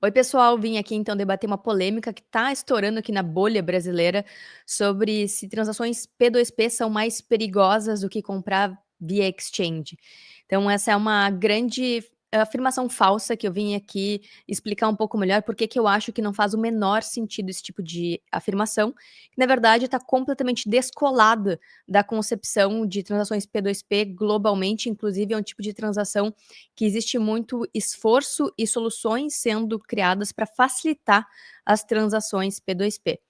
Oi, pessoal. Vim aqui então debater uma polêmica que está estourando aqui na bolha brasileira sobre se transações P2P são mais perigosas do que comprar via exchange. Então, essa é uma grande afirmação falsa que eu vim aqui explicar um pouco melhor porque que eu acho que não faz o menor sentido esse tipo de afirmação, que na verdade está completamente descolada da concepção de transações P2P globalmente, inclusive é um tipo de transação que existe muito esforço e soluções sendo criadas para facilitar as transações P2P.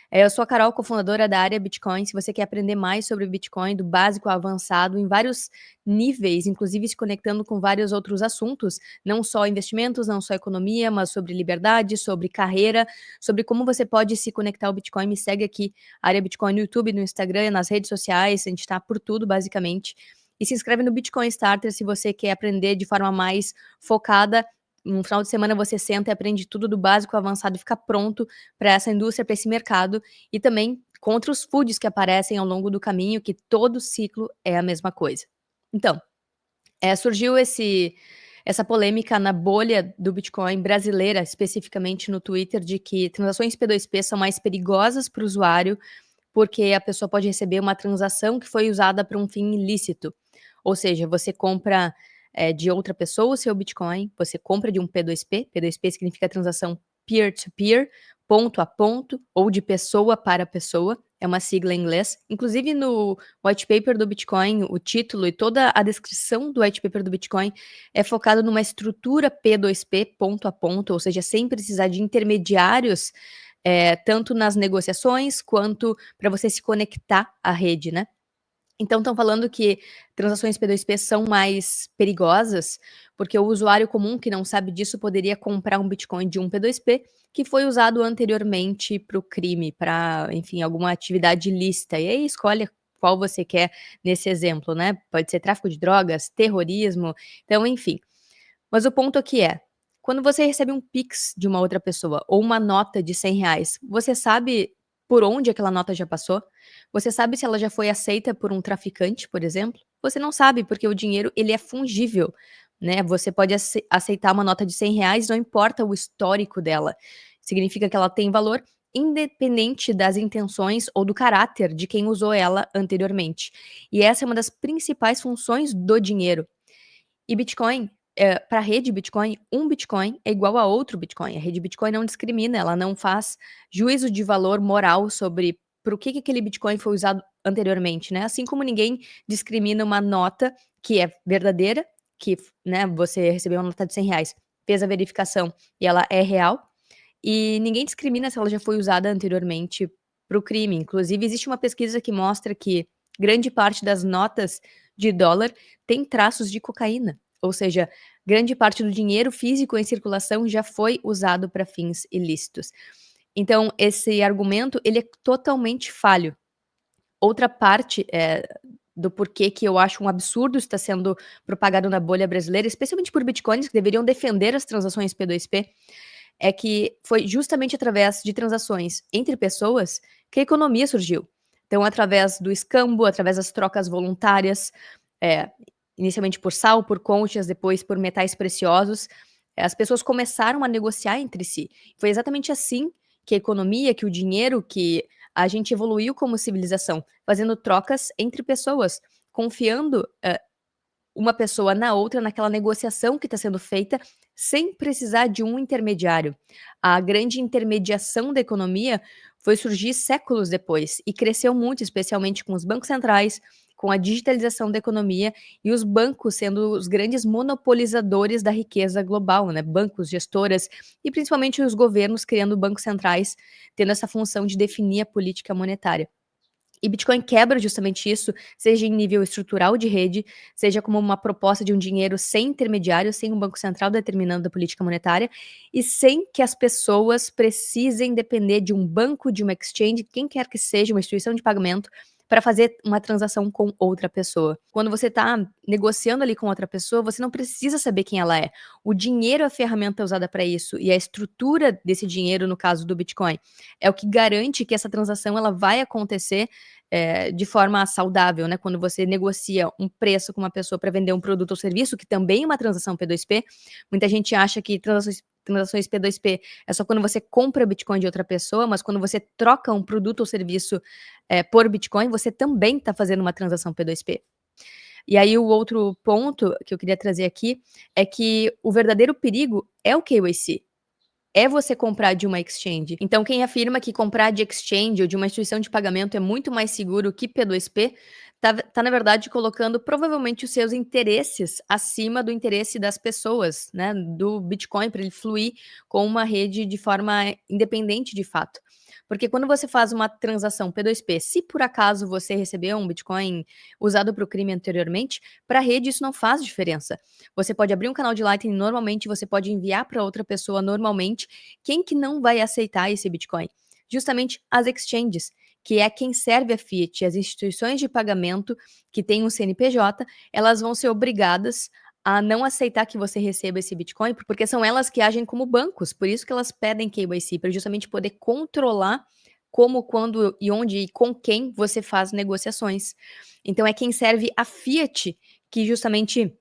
Eu sou a Carol, cofundadora da área Bitcoin. Se você quer aprender mais sobre Bitcoin, do básico ao avançado, em vários níveis, inclusive se conectando com vários outros assuntos, não só investimentos, não só economia, mas sobre liberdade, sobre carreira, sobre como você pode se conectar ao Bitcoin, me segue aqui, área Bitcoin no YouTube, no Instagram, nas redes sociais, a gente está por tudo, basicamente. E se inscreve no Bitcoin Starter se você quer aprender de forma mais focada. No final de semana você senta e aprende tudo do básico ao avançado e fica pronto para essa indústria, para esse mercado, e também contra os foods que aparecem ao longo do caminho, que todo ciclo é a mesma coisa. Então, surgiu essa polêmica na bolha do Bitcoin brasileira, especificamente no Twitter, de que transações P2P são mais perigosas para o usuário, porque a pessoa pode receber uma transação que foi usada para um fim ilícito. Ou seja, você compra de outra pessoa o seu Bitcoin, você compra de um P2P, P2P significa transação peer-to-peer, ponto a ponto, ou de pessoa para pessoa, é uma sigla em inglês. Inclusive no white paper do Bitcoin, o título e toda a descrição do white paper do Bitcoin é focado numa estrutura P2P, ponto a ponto, ou seja, sem precisar de intermediários, tanto nas negociações quanto para você se conectar à rede, né? Então estão falando que transações P2P são mais perigosas, porque o usuário comum que não sabe disso poderia comprar um Bitcoin de um P2P que foi usado anteriormente para o crime, para, enfim, alguma atividade ilícita. E aí escolhe qual você quer nesse exemplo, né? Pode ser tráfico de drogas, terrorismo, então, enfim. Mas o ponto aqui é, quando você recebe um Pix de uma outra pessoa ou uma nota de R$ 100, você sabe por onde aquela nota já passou? Você sabe se ela já foi aceita por um traficante, por exemplo? Você não sabe, porque o dinheiro ele é fungível, né? Você pode aceitar uma nota de R$ 100, não importa o histórico dela. Significa que ela tem valor independente das intenções ou do caráter de quem usou ela anteriormente. E essa é uma das principais funções do dinheiro. E Bitcoin, para a rede Bitcoin, um Bitcoin é igual a outro Bitcoin. A rede Bitcoin não discrimina, ela não faz juízo de valor moral sobre por o que aquele Bitcoin foi usado anteriormente, né? Assim como ninguém discrimina uma nota que é verdadeira, que, né, você recebeu uma nota de R$ 100, fez a verificação e ela é real, e ninguém discrimina se ela já foi usada anteriormente para o crime. Inclusive, existe uma pesquisa que mostra que grande parte das notas de dólar tem traços de cocaína. Ou seja, grande parte do dinheiro físico em circulação já foi usado para fins ilícitos. Então, esse argumento ele é totalmente falho. Outra parte do porquê que eu acho um absurdo está sendo propagado na bolha brasileira, especialmente por bitcoins que deveriam defender as transações P2P, é que foi justamente através de transações entre pessoas que a economia surgiu. Então, através do escambo, através das trocas voluntárias, eh, inicialmente por sal, por conchas, depois por metais preciosos, as pessoas começaram a negociar entre si. Foi exatamente assim que a economia, que o dinheiro, que a gente evoluiu como civilização, fazendo trocas entre pessoas, confiando uma pessoa na outra, naquela negociação que está sendo feita, sem precisar de um intermediário. A grande intermediação da economia foi surgir séculos depois e cresceu muito, especialmente com os bancos centrais, com a digitalização da economia e os bancos sendo os grandes monopolizadores da riqueza global, né? Bancos, gestoras e principalmente os governos criando bancos centrais, tendo essa função de definir a política monetária. E Bitcoin quebra justamente isso, seja em nível estrutural de rede, seja como uma proposta de um dinheiro sem intermediário, sem um banco central determinando a política monetária, e sem que as pessoas precisem depender de um banco, de uma exchange, quem quer que seja, uma instituição de pagamento, para fazer uma transação com outra pessoa. Quando você está negociando ali com outra pessoa, você não precisa saber quem ela é. O dinheiro é a ferramenta usada para isso, e a estrutura desse dinheiro, no caso do Bitcoin, é o que garante que essa transação ela vai acontecer de forma saudável, né? Quando você negocia um preço com uma pessoa para vender um produto ou serviço, que também é uma transação P2P, muita gente acha que transações transações P2P é só quando você compra Bitcoin de outra pessoa, mas quando você troca um produto ou serviço, por Bitcoin, você também está fazendo uma transação P2P. E aí o outro ponto que eu queria trazer aqui, é que o verdadeiro perigo é o KYC. É você comprar de uma exchange. Então, quem afirma que comprar de exchange ou de uma instituição de pagamento é muito mais seguro que P2P, tá na verdade colocando provavelmente os seus interesses acima do interesse das pessoas, né, do Bitcoin para ele fluir com uma rede de forma independente de fato. Porque quando você faz uma transação P2P, se por acaso você recebeu um Bitcoin usado para o crime anteriormente, para a rede isso não faz diferença. Você pode abrir um canal de Lightning normalmente, você pode enviar para outra pessoa normalmente. Quem que não vai aceitar esse Bitcoin? Justamente as exchanges, que é quem serve a Fiat, as instituições de pagamento que têm um CNPJ, elas vão ser obrigadas a não aceitar que você receba esse Bitcoin, porque são elas que agem como bancos, por isso que elas pedem KYC, para justamente poder controlar como, quando e onde e com quem você faz negociações. Então é quem serve a Fiat que justamente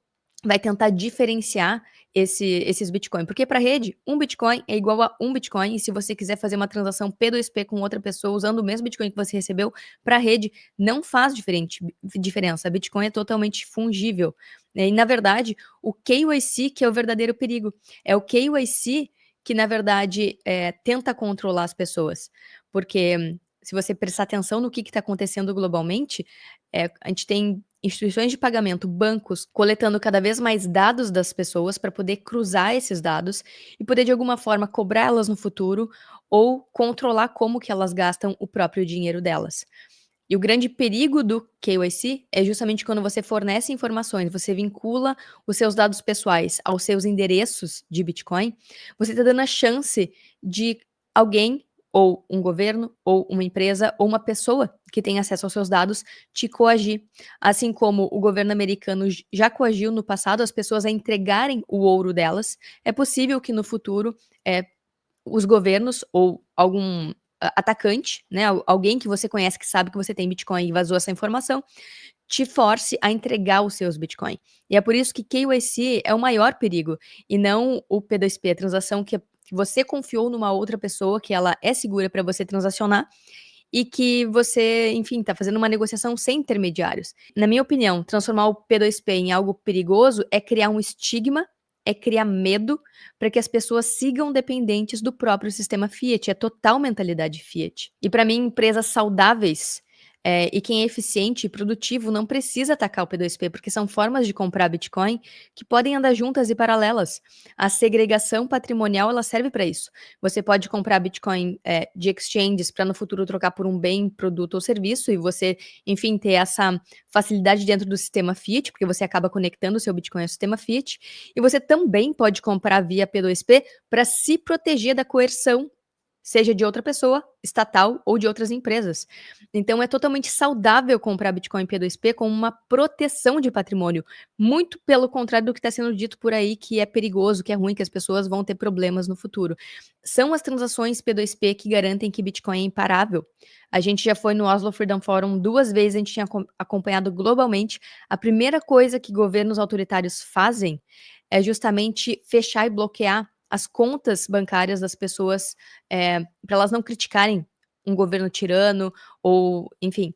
vai tentar diferenciar esses Bitcoin, porque para a rede, um Bitcoin é igual a um Bitcoin, e se você quiser fazer uma transação P2P com outra pessoa usando o mesmo Bitcoin que você recebeu, para a rede não faz diferença, Bitcoin é totalmente fungível, né? E na verdade, o KYC que é o verdadeiro perigo, é o KYC que na verdade tenta controlar as pessoas, porque se você prestar atenção no que está acontecendo globalmente, a gente tem instituições de pagamento, bancos, coletando cada vez mais dados das pessoas para poder cruzar esses dados e poder, de alguma forma, cobrá-las no futuro ou controlar como que elas gastam o próprio dinheiro delas. E o grande perigo do KYC é justamente quando você fornece informações, você vincula os seus dados pessoais aos seus endereços de Bitcoin, você está dando a chance de alguém, ou um governo, ou uma empresa, ou uma pessoa que tem acesso aos seus dados, te coagir. Assim como o governo americano já coagiu no passado as pessoas a entregarem o ouro delas, é possível que no futuro os governos ou algum atacante, né, alguém que você conhece que sabe que você tem Bitcoin e vazou essa informação, te force a entregar os seus Bitcoin. E é por isso que KYC é o maior perigo, e não o P2P, a transação que você confiou numa outra pessoa, que ela é segura para você transacionar, e que você, enfim, está fazendo uma negociação sem intermediários. Na minha opinião, transformar o P2P em algo perigoso é criar um estigma, é criar medo para que as pessoas sigam dependentes do próprio sistema Fiat, é total mentalidade Fiat. E para mim, empresas saudáveis e quem é eficiente e produtivo não precisa atacar o P2P, porque são formas de comprar Bitcoin que podem andar juntas e paralelas. A segregação patrimonial ela serve para isso. Você pode comprar Bitcoin de exchanges para no futuro trocar por um bem, produto ou serviço, e você, enfim, ter essa facilidade dentro do sistema Fiat, porque você acaba conectando o seu Bitcoin ao sistema Fiat. E você também pode comprar via P2P para se proteger da coerção, seja de outra pessoa, estatal ou de outras empresas. Então é totalmente saudável comprar Bitcoin P2P com uma proteção de patrimônio, muito pelo contrário do que está sendo dito por aí, que é perigoso, que é ruim, que as pessoas vão ter problemas no futuro. São as transações P2P que garantem que Bitcoin é imparável. A gente já foi no Oslo Freedom Forum 2 vezes, a gente tinha acompanhado globalmente. A primeira coisa que governos autoritários fazem é justamente fechar e bloquear as contas bancárias das pessoas, para elas não criticarem um governo tirano ou, enfim,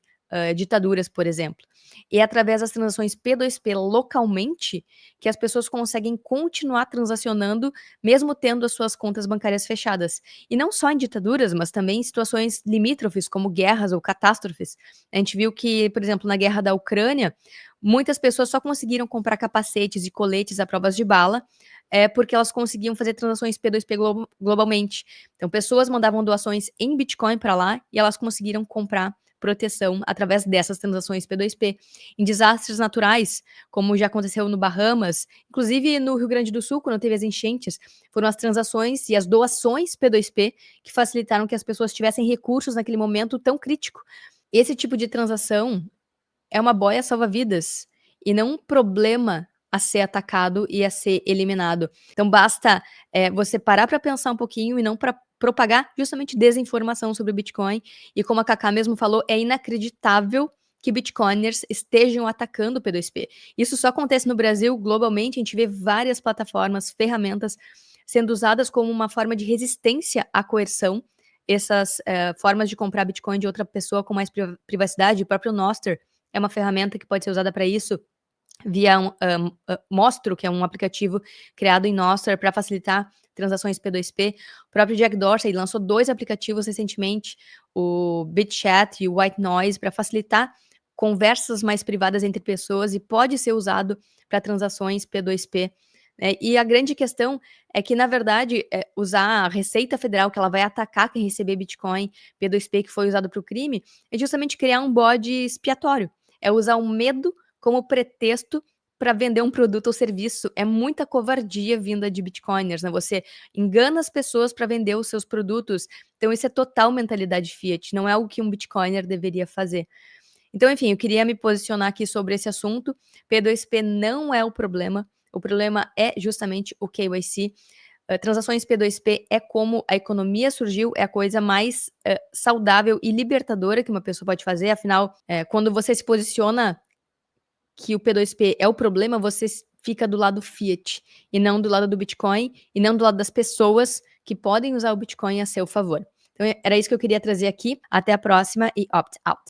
ditaduras, por exemplo. E é através das transações P2P localmente que as pessoas conseguem continuar transacionando, mesmo tendo as suas contas bancárias fechadas. E não só em ditaduras, mas também em situações limítrofes, como guerras ou catástrofes. A gente viu que, por exemplo, na guerra da Ucrânia, muitas pessoas só conseguiram comprar capacetes e coletes à prova de bala, porque elas conseguiam fazer transações P2P globalmente. Então, pessoas mandavam doações em Bitcoin para lá e elas conseguiram comprar proteção através dessas transações P2P. Em desastres naturais, como já aconteceu no Bahamas, inclusive no Rio Grande do Sul, quando teve as enchentes, foram as transações e as doações P2P que facilitaram que as pessoas tivessem recursos naquele momento tão crítico. Esse tipo de transação é uma boia salva-vidas e não um problema a ser atacado e a ser eliminado. Então basta, você parar para pensar um pouquinho e não para propagar justamente desinformação sobre o Bitcoin. E como a Cacá mesmo falou, é inacreditável que bitcoiners estejam atacando o P2P. Isso só acontece no Brasil, globalmente, a gente vê várias plataformas, ferramentas sendo usadas como uma forma de resistência à coerção. Essas formas de comprar Bitcoin de outra pessoa com mais privacidade, o próprio Nostr é uma ferramenta que pode ser usada para isso, via Mostro, que é um aplicativo criado em Nostr para facilitar transações P2P. O próprio Jack Dorsey lançou 2 aplicativos recentemente, o BitChat e o White Noise, para facilitar conversas mais privadas entre pessoas e pode ser usado para transações P2P. E a grande questão é que, na verdade, usar a Receita Federal, que ela vai atacar quem receber Bitcoin P2P que foi usado para o crime, é justamente criar um bode expiatório. É usar o medo como pretexto para vender um produto ou serviço. É muita covardia vinda de bitcoiners, né? Você engana as pessoas para vender os seus produtos. Então, isso é total mentalidade fiat, não é algo que um bitcoiner deveria fazer. Então, enfim, eu queria me posicionar aqui sobre esse assunto. P2P não é o problema é justamente o KYC. Transações P2P é como a economia surgiu, é a coisa mais saudável e libertadora que uma pessoa pode fazer. Afinal, quando você se posiciona que o P2P é o problema, você fica do lado fiat, e não do lado do Bitcoin, e não do lado das pessoas que podem usar o Bitcoin a seu favor. Então, era isso que eu queria trazer aqui. Até a próxima e opt out.